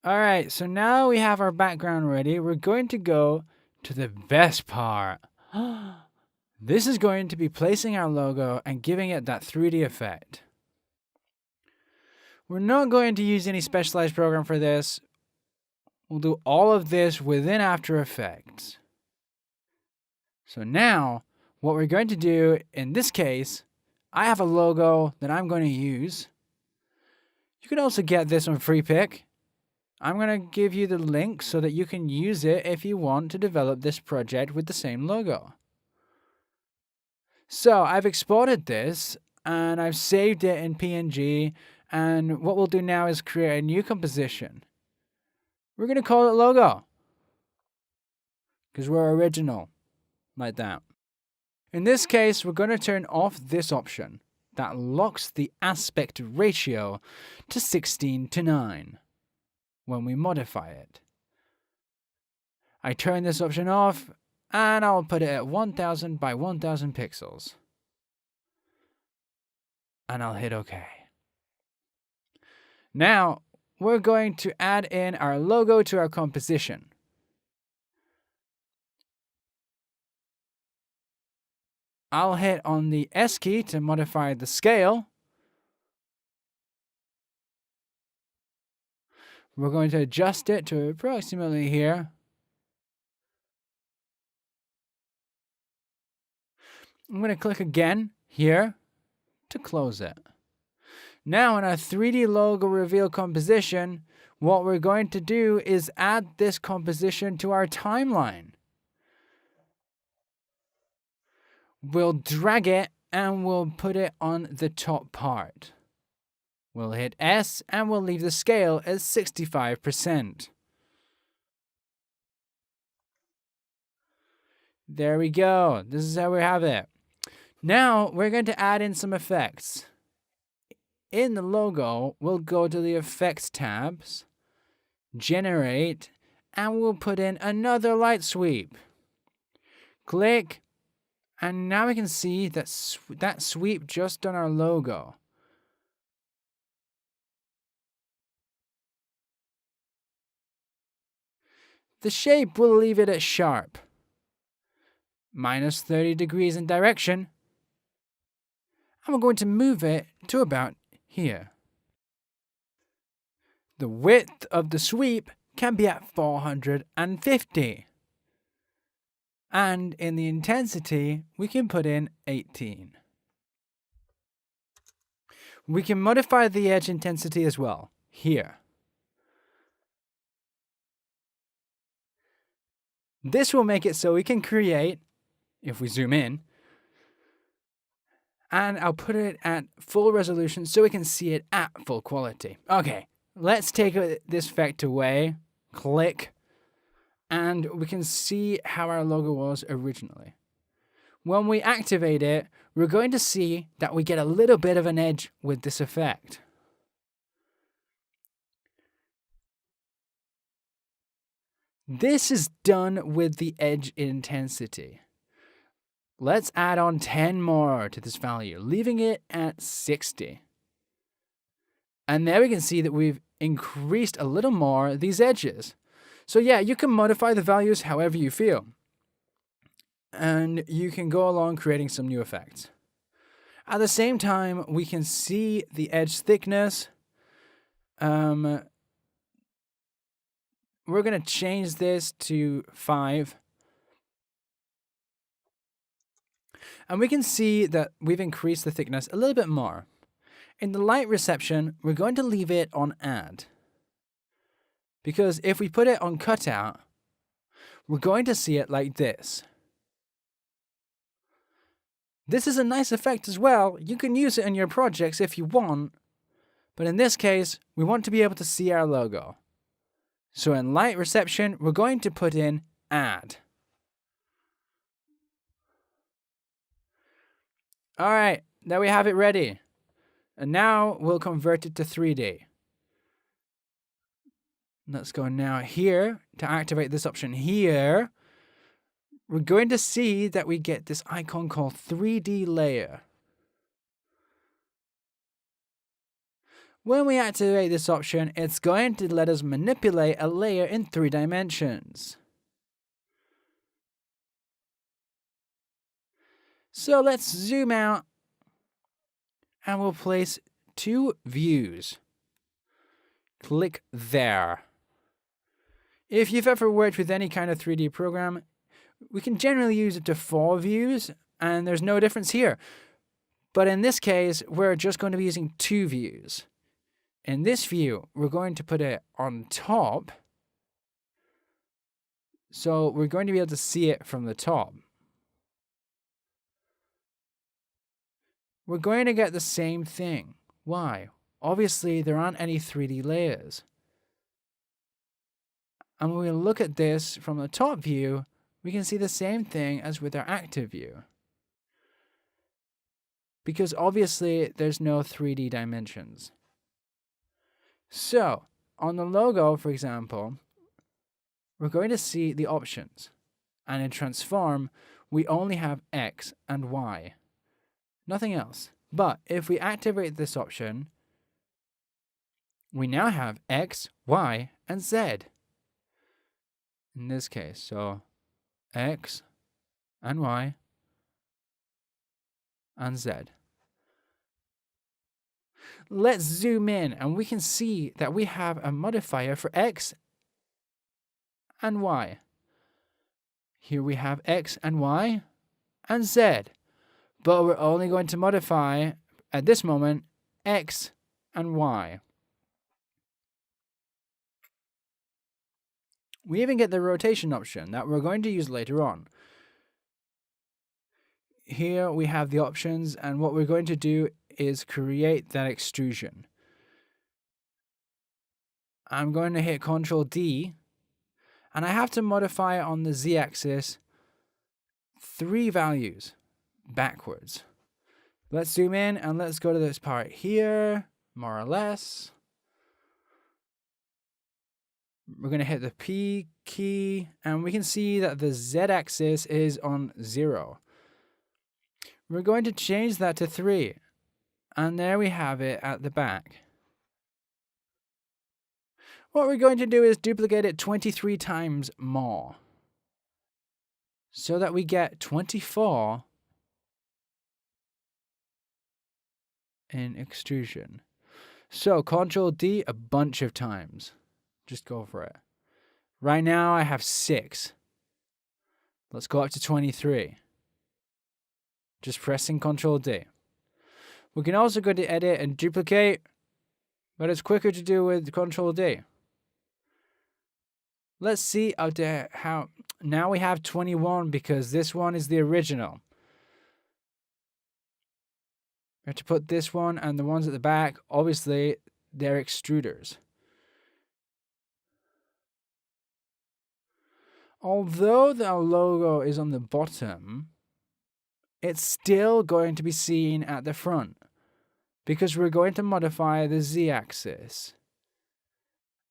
All right, so now we have our background ready. We're going to go to the best part. This is going to be placing our logo and giving it that 3D effect. We're not going to use any specialized program for this. We'll do all of this within After Effects. So now, what we're going to do in this case, I have a logo that I'm going to use. You can also get this on Freepik. I'm going to give you the link so that you can use it if you want to develop this project with the same logo. So I've exported this and I've saved it in PNG, and what we'll do now is create a new composition. We're going to call it logo because we're original, like that. In this case, we're going to turn off this option that locks the aspect ratio to 16:9 when we modify it. I turn this option off and I'll put it at 1000 by 1000 pixels. And I'll hit OK. Now, we're going to add in our logo to our composition. I'll hit on the S key to modify the scale. We're going to adjust it to approximately here. I'm going to click again here to close it. Now in our 3D logo reveal composition, what we're going to do is add this composition to our timeline. We'll drag it and we'll put it on the top part. We'll hit S and we'll leave the scale at 65%. There we go. This is how we have it. Now we're going to add in some effects. In the logo, we'll go to the Effects tabs, Generate, and we'll put in another light sweep. Click, and now we can see that sweep just on our logo. The shape, we'll leave it at sharp, minus 30 degrees in direction, and we're going to move it to about here. The width of the sweep can be at 450. And in the intensity, we can put in 18. We can modify the edge intensity as well, here. This will make it so we can create, if we zoom in, and I'll put it at full resolution so we can see it at full quality. Okay, let's take this effect away, click, and we can see how our logo was originally. When we activate it, we're going to see that we get a little bit of an edge with this effect. This is done with the edge intensity. Let's add on 10 more to this value, leaving it at 60. And there we can see that we've increased a little more these edges. So yeah, you can modify the values however you feel. And you can go along creating some new effects. At the same time, we can see the edge thickness. We're going to change this to 5. And we can see that we've increased the thickness a little bit more. In the light reception, we're going to leave it on add. Because if we put it on cutout, we're going to see it like this. This is a nice effect as well. You can use it in your projects if you want. But in this case, we want to be able to see our logo. So in light reception, we're going to put in add. All right, there we have it ready. And now we'll convert it to 3D. Let's go now here to activate this option here. We're going to see that we get this icon called 3D layer. When we activate this option, it's going to let us manipulate a layer in 3 dimensions. So let's zoom out and we'll place 2 views. Click there. If you've ever worked with any kind of 3D program, we can generally use it to 4 views, and there's no difference here. But in this case, we're just going to be using 2 views. In this view, we're going to put it on top, so we're going to be able to see it from the top. We're going to get the same thing. Why? Obviously, there aren't any 3D layers. And when we look at this from the top view, we can see the same thing as with our active view. Because obviously, there's no 3D dimensions. So, on the logo, for example, we're going to see the options. And in transform, we only have X and Y. Nothing else. But if we activate this option, we now have X, Y, and Z. In this case, so X and Y and Z. Let's zoom in and we can see that we have a modifier for X and Y. Here we have X and Y and Z. But we're only going to modify, at this moment, X and Y. We even get the rotation option that we're going to use later on. Here we have the options, and what we're going to do is create that extrusion. I'm going to hit Ctrl D, and I have to modify on the Z-axis 3 values backwards. Let's zoom in and let's go to this part here, more or less. We're going to hit the P key, and we can see that the Z-axis is on 0. We're going to change that to 3, and there we have it at the back. What we're going to do is duplicate it 23 times more, so that we get 24 in extrusion. So Ctrl D a bunch of times. Just go for it. Right now I have 6. Let's go up to 23. Just pressing Ctrl D. We can also go to edit and duplicate, but it's quicker to do with Ctrl D. Let's see up to how. Now we have 21 because this one is the original. We have to put this one and the ones at the back, obviously, they're extruders. Although the logo is on the bottom, it's still going to be seen at the front because we're going to modify the Z-axis.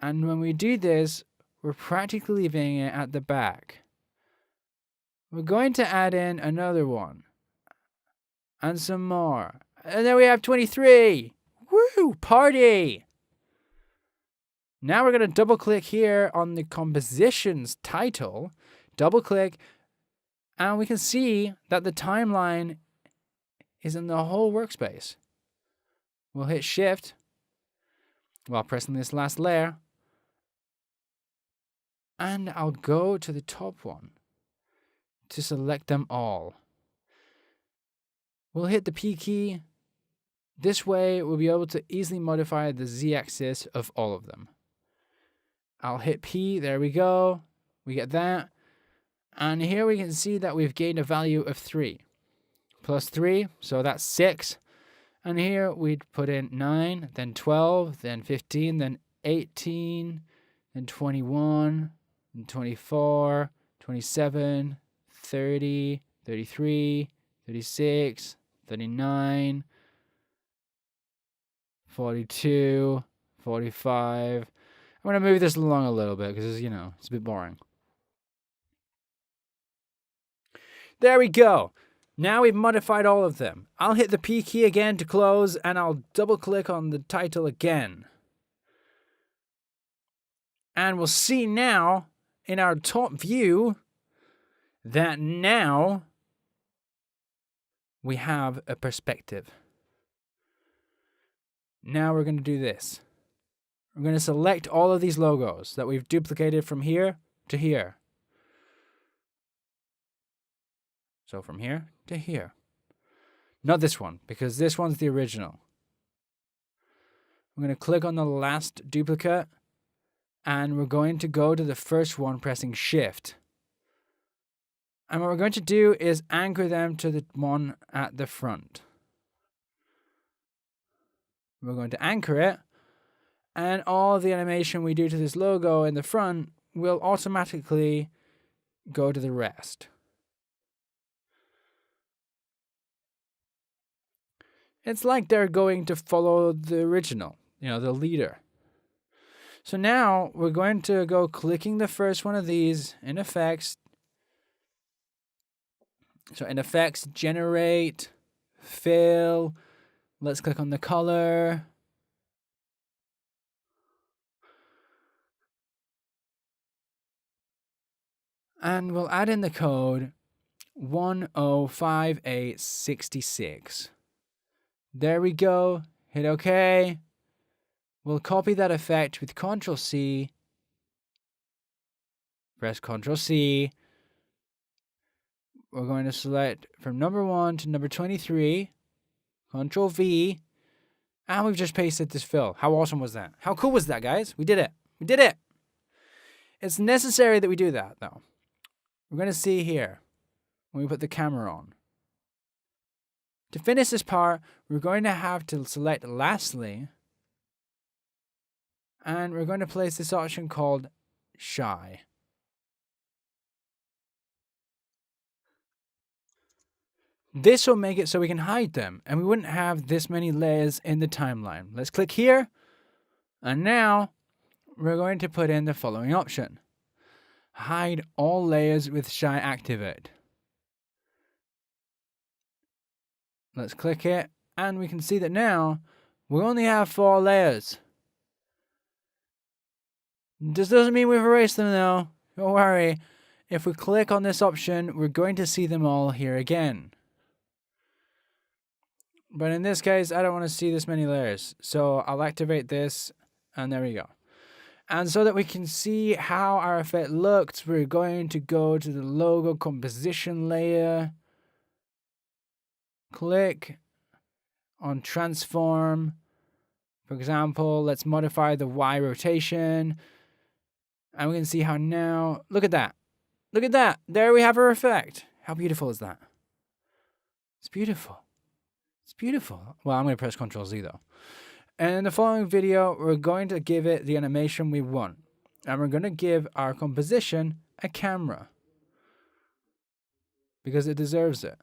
And when we do this, we're practically leaving it at the back. We're going to add in another one and some more. And then we have 23. Woo! Party! Now we're going to double click here on the compositions title. Double click. And we can see that the timeline is in the whole workspace. We'll hit Shift while pressing this last layer. And I'll go to the top one to select them all. We'll hit the P key. This way, we'll be able to easily modify the Z-axis of all of them. I'll hit P. There we go. We get that. And here we can see that we've gained a value of 3. Plus 3, so that's 6. And here we'd put in 9, then 12, then 15, then 18, then 21, then 24, 27, 30, 33, 36, 39, 42, 45. I'm going to move this along a little bit because, it's a bit boring. There we go. Now we've modified all of them. I'll hit the P key again to close, and I'll double click on the title again. And we'll see now in our top view that now we have a perspective. Now we're going to do this. We're going to select all of these logos that we've duplicated from here to here. So from here to here. Not this one, because this one's the original. I'm going to click on the last duplicate, and we're going to go to the first one pressing Shift. And what we're going to do is anchor them to the one at the front. We're going to anchor it, and all the animation we do to this logo in the front will automatically go to the rest. It's like they're going to follow the original, the leader. So now we're going to go clicking the first one of these in Effects. So in Effects, Generate, Fill. Let's click on the color. And we'll add in the code 105866. There we go. Hit OK. We'll copy that effect with Ctrl-C. Press Ctrl-C. We're going to select from number 1 to number 23. Ctrl-V. And we've just pasted this fill. How awesome was that? How cool was that, guys? We did it. We did it. It's necessary that we do that, though. We're going to see here when we put the camera on. To finish this part, we're going to have to select lastly, and we're going to place this option called Shy. This will make it so we can hide them, and we wouldn't have this many layers in the timeline. Let's click here, and now we're going to put in the following option. Hide all layers with Shy activate. Let's click it, and we can see that now we only have 4 layers. This doesn't mean we've erased them though. Don't worry. If we click on this option, we're going to see them all here again. But in this case, I don't want to see this many layers. So I'll activate this, and there we go. And so that we can see how our effect looks, we're going to go to the logo composition layer. Click on transform. For example, let's modify the Y rotation. And we can see how now, look at that. Look at that. There we have our effect. How beautiful is that? It's beautiful. It's beautiful. Well, I'm going to press Ctrl-Z though. And in the following video, we're going to give it the animation we want. And we're going to give our composition a camera. Because it deserves it.